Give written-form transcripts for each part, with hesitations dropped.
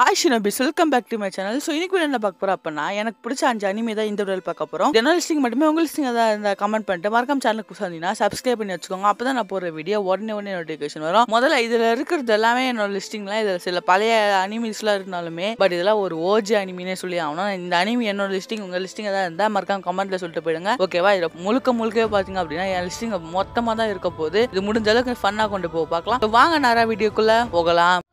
Hi Shinobis, welcome back to my channel. So இன்னைக்கு என்ன பார்க்க போறோம் அப்படின்னா எனக்கு பிடிச்ச 5 அனிமே தான் இந்த வீடியோல பார்க்க போறோம். ஜெனரல் லிஸ்டிங் மட்டுமே உங்க லிஸ்டிங் தான் இந்த கமெண்ட் பண்ணிட்டு மறக்காம சேனலுக்கு புதுசா இருந்தீங்கன்னா சப்ஸ்கிரைப் பண்ணி வச்சுக்கோங்க. அப்பதான் நான் போடுற வீடியோ உடனே நோட்டிஃபிகேஷன் வரும். முதல்ல இதுல இருக்கிறது எல்லாமே என்னோட லிஸ்டிங்ல இதுல சில பழைய அனிமீஸ்லாம் இருந்தாலுமே பட் இதெல்லாம் ஒரு ஓஜி அனிமினே சொல்லி ஆகணும். இந்த அனிமி என்னோட லிஸ்டிங் உங்க லிஸ்டிங் தான் இருந்தா மறக்காம கமெண்ட்ல சொல்லிட்டு போயிடுங்க. ஓகேவா? இதுல முழுக்க பாத்தீங்க அப்படின்னா என் லிஸ்டிங் மொத்தமா தான் இருக்க போகுது. இது முடிஞ்ச அளவுக்கு ஃபன்னா கொண்டு போக பார்க்கலாம். வாங்க நேரா வீடியோக்குள்ள போகலாம்.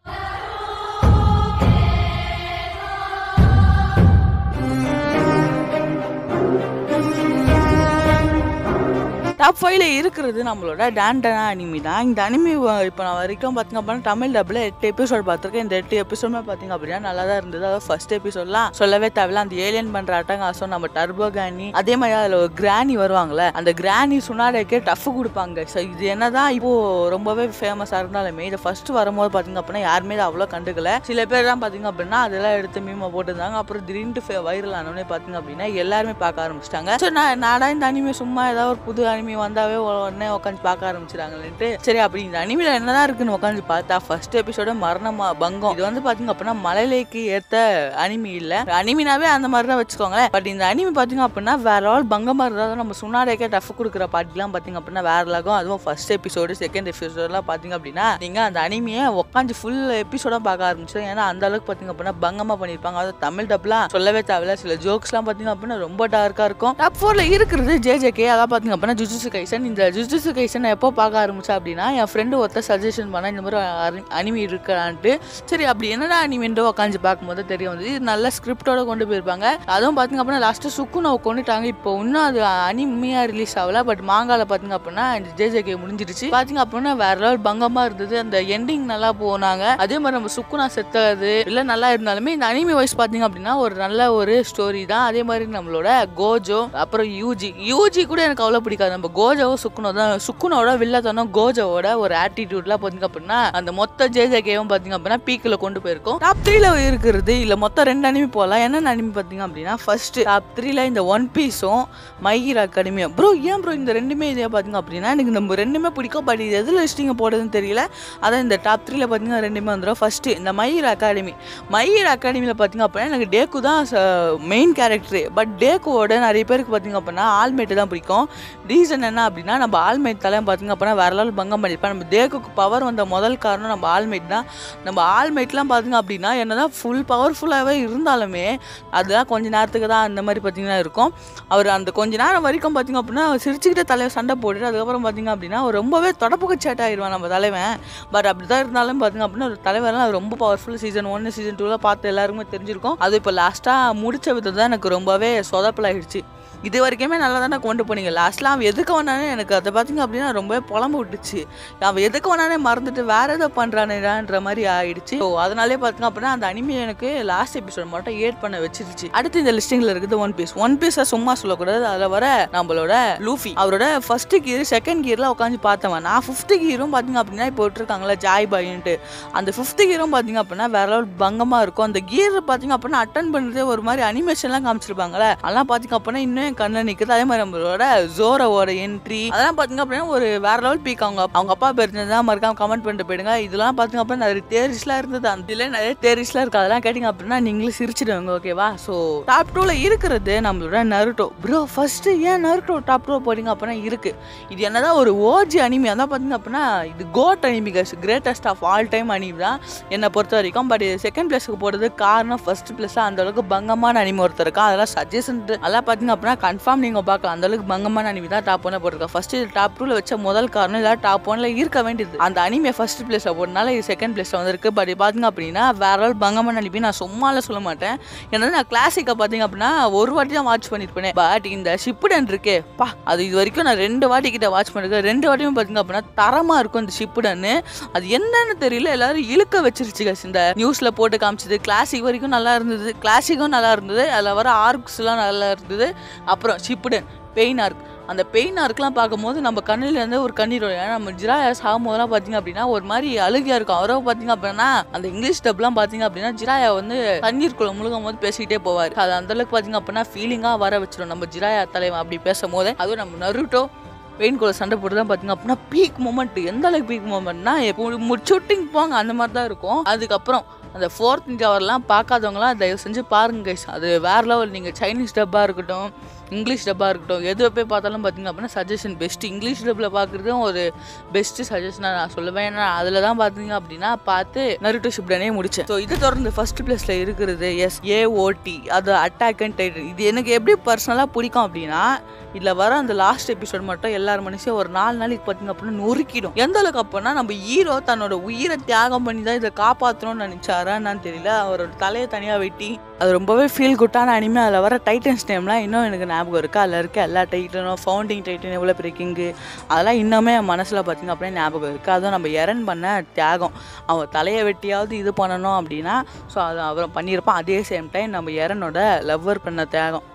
டாப் 5ல இருக்கிறது நம்மளோட டாண்டனா அனிமி தான். இந்த அனிமி இப்போ நான் வரைக்கும் பார்த்தீங்க அப்படின்னா தமிழ் டப்பில் 8 எபிசோட் பார்த்துருக்கேன். இந்த 8 எபிசோடுமே பார்த்தீங்க அப்படின்னா நல்லா தான் இருந்தது. அதாவது ஃபர்ஸ்ட் எபிசோட்லாம் சொல்லவே தேவையில்ல. அந்த ஏலியன் பண்ணுற அட்டகாசம் நம்ம டர்போ கிரானி, அதே மாதிரி அதில் ஒரு கிரானி வருவாங்களே, அந்த கிரானி சுனாடேக்கே டஃப் கொடுப்பாங்க. ஸோ இது என்னதான் இப்போ ரொம்பவே ஃபேமஸாக இருந்தாலுமே இதை ஃபர்ஸ்ட் வரும்போது பார்த்தீங்க அப்படின்னா யாருமே இதை அவ்வளோ கண்டுக்கல. சில பேர் தான் பார்த்தீங்க அப்படின்னா அதெல்லாம் எடுத்து மீமா போட்டுருந்தாங்க. அப்புறம் திடீர்னு வைரல் ஆனோடனே பார்த்தீங்க அப்படின்னா எல்லாருமே பார்க்க ஆரம்பிச்சிட்டாங்க. ஸோ நாடா இந்த அனிமே சும்மா ஏதாவது ஒரு புது அனிமி வந்தாவே உடனே உட்காந்து பார்க்க ஆரம்பிச்சிடாங்கன்ட்டு சரி அப்படி இந்த அனிமில என்னதான் இருக்குன்னு உட்காந்து பார்த்தா ஃபர்ஸ்ட் எபிசோட மரணமா பங்கம். இது வந்து பாத்தீங்க அப்படின்னா மலையிலேக்கு ஏத்த அனிமி இல்ல, அனிமினாவே அந்த மாதிரி தான் வச்சுக்கோங்களேன். பட் இந்த அனிமி பாத்தீங்க அப்படின்னா வேற ஆள் பங்கமா இருந்தாலும் நம்ம சுனாடேக்கே டஃப் கொடுக்குற பாட்டிலாம் பாத்தீங்க அப்படின்னா வேற லாகும். அதுவும் ஃபர்ஸ்ட் எபிசோடு செகண்ட் எபிசோட்லாம் பாத்தீங்க அப்படின்னா நீங்க அந்த அனிமியை உட்காந்து ஃபுல் எபிசோட பார்க்க ஆரம்பிச்சிடும். ஏன்னா அந்த அளவுக்கு பாத்தீங்க அப்படின்னா பங்கமா பண்ணிருப்பாங்க. அது தமிழ் டப்லாம் சொல்லவே தேவையில்ல. சில ஜோக்ஸ்லாம் பாத்தீங்க அப்படின்னா ரொம்ப டார்க்கா இருக்கும். டாப் 4ல இருக்கிறது ஜேஜேகே. அதான் பாத்தீங்க அப்படின்னா ஜுஜுட்சு கைசன். இந்த ஜுஜுட்சு கைசன் எப்போ பார்க்க ஆரம்பிச்சா அப்படின்னா என் ஃப்ரெண்டு ஒருத்தர் சஜஷன் பண்ணா இந்த மாதிரி அனிமி இருக்கான்ட்டு. சரி அப்படி என்னடா அனிமின்றோ உட்காந்து பார்க்கும்போது தெரிய வந்து இது நல்ல ஸ்கிரிப்டோட கொண்டு போயிருப்பாங்க. அதுவும் பார்த்தீங்க அப்படின்னா லாஸ்ட்டு சுக்குனவை கொண்டுட்டாங்க. இப்போ இன்னும் அது அனிமியா ரிலீஸ் ஆகல. பட் மாங்கால பார்த்தீங்க அப்படின்னா இந்த ஜேஜேகே முடிஞ்சிருச்சு. பார்த்தீங்க அப்படின்னா வேற லெவல் பங்கமா இருந்தது. அந்த எண்டிங் நல்லா போனாங்க. அதே மாதிரி நம்ம சுக்குனா செத்தது இல்லை நல்லா இருந்தாலுமே இந்த அனிமி வைஸ் பார்த்தீங்க அப்படின்னா ஒரு நல்ல ஒரு ஸ்டோரி தான். அதே மாதிரி நம்மளோட கோஜோ அப்புறம் யூஜி கூட எனக்கு அவ்வளோ பிடிக்காது. நம்ம கோஜோ சுக்குனோ தான். சுக்குனோட வில்லத்தனம் கோஜோட ஒரு ஆட்டிடியூட்லாம் பார்த்தீங்க அப்படின்னா அந்த மொத்த ஜேஜேகேவும் பார்த்தீங்க அப்படின்னா பீக்கில் கொண்டு போயிருக்கும். டாப் 3ல இருக்கிறது இல்லை மொத்தம் 2 அனிமி போகலாம். என்னென்ன அனிமி பார்த்தீங்க அப்படின்னா ஃபர்ஸ்ட் டாப் 3ல இந்த ஒன் பீஸும் மை ஹீரோ அகாடமியும். ப்ரோ ஏன் ப்ரோ இந்த ரெண்டுமே இதே பார்த்தீங்க அப்படின்னா எனக்கு நம்ம ரெண்டுமே பிடிக்கும். பட் இது எதில் லிஸ்டிங்க போடுறதுன்னு தெரியல. அதான் இந்த டாப் 3ல பார்த்தீங்கன்னா ரெண்டுமே வந்துடும். ஃபர்ஸ்ட் இந்த மை ஹீரோ அகாடமியில் பார்த்தீங்க அப்படின்னா எனக்கு டேக்கு தான் மெயின் கேரக்டரு. பட் டேக்குவோட நிறைய பேருக்கு பார்த்தீங்க அப்படின்னா ஆல்மேட்டு தான் பிடிக்கும். ரீசன் என்ன அப்படின்னா நம்ம ஆல்மேட் தலையும் பார்த்தீங்க அப்படின்னா வேற லெவல் பங்கம் பண்ணியிருப்பேன். நம்ம தேக்குக்கு பவர் வந்த முதல் காரணம் நம்ம ஆல்மேட் தான். நம்ம ஆல்மேட்லாம் பார்த்தீங்க அப்படின்னா என்னதான் ஃபுல் பவர்ஃபுல்லாகவே இருந்தாலுமே அதெல்லாம் கொஞ்ச நேரத்துக்கு தான் அந்த மாதிரி பார்த்தீங்கன்னா இருக்கும். அவர் அந்த கொஞ்ச நேரம் வரைக்கும் பார்த்தீங்க அப்படின்னா சிரிச்சுக்கிட்ட தலைவர் சண்டை போட்டுட்டு அதுக்கப்புறம் பார்த்தீங்க அப்படின்னா ரொம்பவே தொடப்புக்கு சேட் ஆகிடுவான் நம்ம தலைவன். பட் அப்படி தான் இருந்தாலும் பார்த்தீங்க அப்படின்னா ஒரு தலைவரெலாம் ரொம்ப பவர்ஃபுல். சீசன் 1 சீசன் 2 பார்த்து எல்லாருக்குமே தெரிஞ்சிருக்கும். அது இப்போ லாஸ்ட்டாக முடிச்ச விதம் தான் எனக்கு ரொம்பவே சொதப்பலாகிடுச்சு. இது வரைக்குமே நல்லா தானே கொண்டு போனீங்க. லாஸ்ட்லாம் அவன் எதுக்கு வேணானே எனக்கு அதை பார்த்தீங்க அப்படின்னா ரொம்பவே புலம்பு விட்டுச்சு. அவன் எதுக்கு வேணானே மறந்துட்டு வேற ஏதோ பண்ணுறானேன்ற மாதிரி ஆயிடுச்சு. ஸோ அதனாலே பார்த்தீங்க அப்படின்னா அந்த அனிமே எனக்கு லாஸ்ட் எபிசோட் மட்டும் ஏட் பண்ண வச்சிருச்சு. அடுத்து இந்த லிஸ்டிங்கில் இருக்குது ஒன் பீஸை சும்மா சொல்லக்கூடாது. அதில் வர நம்மளோட லூஃபி அவரோட ஃபர்ஸ்ட் கியர் செகண்ட் கியரில் உட்காந்து பார்த்தவன். நான் 5th கியரும் பார்த்தீங்க அப்படின்னா இப்போ விட்டுருக்காங்களா ஜாய் பாயின்ட்டு அந்த 5th கியரும் பார்த்தீங்க அப்படின்னா வேற ஒரு பங்கமாக இருக்கும். அந்த கியர் பார்த்தீங்க அப்படின்னா அட்டன் பண்ணுறதே ஒரு மாதிரி அனிமேஷன்லாம் காமிச்சிருப்பாங்களே அதெல்லாம் பார்த்தீங்க அப்படின்னா இன்னும் கண்ணில் நிற்குது. அதே மாதிரி நம்மளோட ஜோரோவோட என்ட்ரி அதெல்லாம் பார்த்தீங்க அப்படின்னா ஒரு வேற லெவல் பீக். அவங்க அப்பா பேர் தான் மறக்காம கமெண்ட் பண்ணிட்டு போயிடுங்க. இதெல்லாம் பார்த்தீங்க அப்படின்னா நிறைய தேரிஸ்லாம் இருந்தது. அந்த இதில் நிறைய தேரிஸ்லாம் இருக்கு. அதெல்லாம் கேட்டிங்க அப்படின்னா நீங்களும் சிரிச்சிடுவாங்க. ஓகேவா? ஸோ டாப் 2ல இருக்கிறது நம்மளோட நருட்டோ. ப்ரோ ஃபர்ஸ்ட் ஏன் நருட்டோ டாப் 2 போட்டிங்க அப்படின்னா இருக்கு. இது என்னதான் ஒரு ஓஜி அனிமி. அதான் பார்த்தீங்க அப்படின்னா இது GOAT anime, greatest of all time anime தான் என்னை பொறுத்த வரைக்கும். பட் செகண்ட் பிளேஸுக்கு போடுறது காரணம் ஃபர்ஸ்ட் பிளேஸில் அந்த அளவுக்கு பங்கமான அனிமி ஒருத்தர் இருக்கா. அதெல்லாம் சஜஷன் அதெல்லாம் பார்த்தீங்க அப்படின்னா கன்ஃபார்ம் நீங்கள் பார்க்கலாம். அந்த அளவுக்கு பங்கமான அனிமி தான் டாப் 1 போட்டிருக்கேன். ஃபர்ஸ்ட் டாப் 2ல வச்ச முதல் காரணம் இல்லை டாப் 1ல இருக்க வேண்டியது அந்த அனிமே ஃபர்ஸ்ட் பிளேஸ்ல போட்டனால இது செகண்ட் பிளேஸ்ல வந்திருக்கு. பட் பார்த்தீங்க அப்படின்னா வேற ஒரு பங்கமான அனிமி நான் சும்மால சொல்ல மாட்டேன். ஏன்னா நான் கிளாசிக்கை பார்த்தீங்க அப்படின்னா ஒரு வாட்டி தான் வாட்ச் பண்ணியிருப்பேன். பட் இந்த ஷிப்புடன் இருக்கே பா அது இது வரைக்கும் நான் 2 வாட்டி கிட்ட வாட்ச் பண்ணிருக்கேன். 2 வாட்டியும் பார்த்தீங்க அப்படின்னா தரமா இருக்கும் இந்த ஷிப்புடன். அது என்னன்னு தெரியல எல்லாரும் இழுக்க வச்சிருச்சு. இந்த நியூஸ்ல போட்டு காமிச்சது கிளாசிக் வரைக்கும் நல்லா இருந்தது. கிளாசிக்கும் நல்லா இருந்தது. அதில் வர ஆர்க்ஸ்லாம் நல்லா இருந்தது. அப்புறம் ஷிப்புடன் பெயின் ஆர்க் அந்த பெயின் ஆர்க்லாம் பார்க்கும்போது நம்ம கண்ணிலேருந்து ஒரு கண்ணீர் வரும். ஏன்னா நம்ம ஜிராயா சாகும்போதெல்லாம் பார்த்தீங்க அப்படின்னா ஒரு மாதிரி அழுகியா இருக்கும். அவரோ பார்த்தீங்க அப்படின்னா அந்த இங்கிலீஷ் டப்லாம் பார்த்தீங்க அப்படின்னா ஜிராயா வந்து தண்ணீருக்குள்ள முழுகும் போது பேசிக்கிட்டே போவார். அது அந்த அளவுக்கு பார்த்தீங்க அப்படின்னா ஃபீலிங்காக வர வச்சிடும் நம்ம ஜிராயா தலைவன் அப்படி பேசும்போது. அதுவும் நம்ம நருட்டோ பெயின் கூட சண்டை போட்டு தான் பார்த்தீங்க அப்படின்னா பீக் மூமெண்ட். எந்த அளவுக்கு பீக் மூமெண்ட்னா ஷூட்டிங் போங்க அந்த மாதிரி தான் இருக்கும். அதுக்கப்புறம் அந்த 4th ninja வார்லாம் பார்க்காதவங்களாம் தயவு செஞ்சு பாருங்க கைஸ். அது வேற லெவல். நீங்கள் சைனீஸ் டப்பாக இருக்கட்டும், இங்கிலீஷ் டப்பாக இருக்கட்டும், எது போய் பார்த்தாலும் பார்த்தீங்க அப்படின்னா சஜஷன் பெஸ்ட்டு. இங்கிலீஷ் டப்பில் பார்க்குறதும் ஒரு பெஸ்ட்டு சஜஷனாக நான் சொல்லுவேன். ஏன்னா அதில் தான் பார்த்தீங்க அப்படின்னா பார்த்து நருட்டோ ஷிப்டனே முடித்தேன். ஸோ இதை தொடர்ந்து ஃபர்ஸ்ட் பிளேஸில் இருக்கிறது AOT, அது அட்டாக் அண்ட் டைட்டன். இது எனக்கு எப்படி பர்சனலாக பிடிக்கும் அப்படின்னா, இதில் வர அந்த லாஸ்ட் எபிசோட் மட்டும் எல்லார் மனுஷன் ஒரு 4 நாளைக்கு பார்த்தீங்க அப்படின்னா நொறுக்கிடும். எந்த அளவுக்கு அப்போனா நம்ம ஹீரோ தன்னோட உயிரை தியாகம் பண்ணி தான் இதை காப்பாற்றணும்னு நினச்சாரான்னு தெரியல. அவரோட தலையை தனியாக வெட்டி அது ரொம்பவே ஃபீல் குட்டான அனிமே. அதில் வர டைட்டன்ஸ் நேம்லாம் இன்னும் எனக்கு ஞாபகம் இருக்குது. அதில் இருக்க எல்லா டைட்டனும், ஃபவுண்டிங் டைட்டன், எவ்வளோ பெரிய கிங்கு, அதெல்லாம் இன்னுமே என் மனசில் பார்த்திங்க அப்படின்னா ஞாபகம் இருக்குது. அதுவும் நம்ம எரன் பண்ண தியாகம், அவன் தலையை வெட்டியாவது இது பண்ணணும் அப்படின்னா ஸோ அதை அவன் பண்ணியிருப்பான். அதே சேம் டைம் நம்ம எரனோட லவ்வர் பண்ண தியாகம்